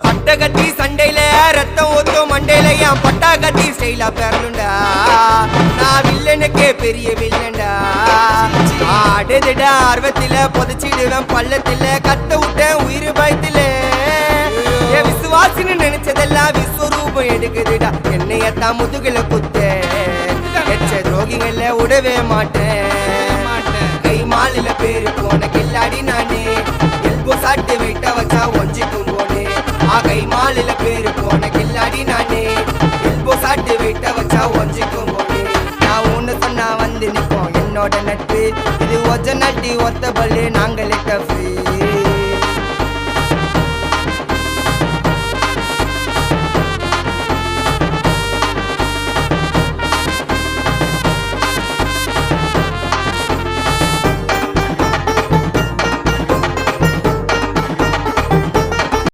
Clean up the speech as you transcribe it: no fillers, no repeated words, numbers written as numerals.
பட்டகத்தி சண்டையில ரத்தம் ஊத்தும் மண்டையில என் பட்டாகத்தி ஸ்டைலா பேரலுண்டா நான் வில்லனுக்கே பெரிய வில்லன்டா ஆடுதுடா ஆர்வத்தில புதைச்சிடுவேன் பள்ளத்தில கத்த விட்டேன் உயிர் பயத்தில என் விசுவாசின்னு நினைச்சதெல்லாம் விஸ்வரூபம் எடுக்குதுடா என்னையத்தான் முதுகுல குத்த எச்ச துரோகிகள விடவே மாட்டேன் கை மாலில பேரு போன கில்லாடி நானே எல்போ சாட்டு வெயிட்ட வச்சா ஒஞ்சிக்கும் போனே கை மாலில பேரு போன கில்லாடி நானே எல்போ சாட்டு வெயிட்ட வச்சா ஒஞ்சிக்கும் போனே நான் ஒண்ணு சொன்னா வந்து நிப்போம் என்னோட நட்பு இது ஒஜ நட்டி ஒத்த பல்லு நாங்களே டஃபு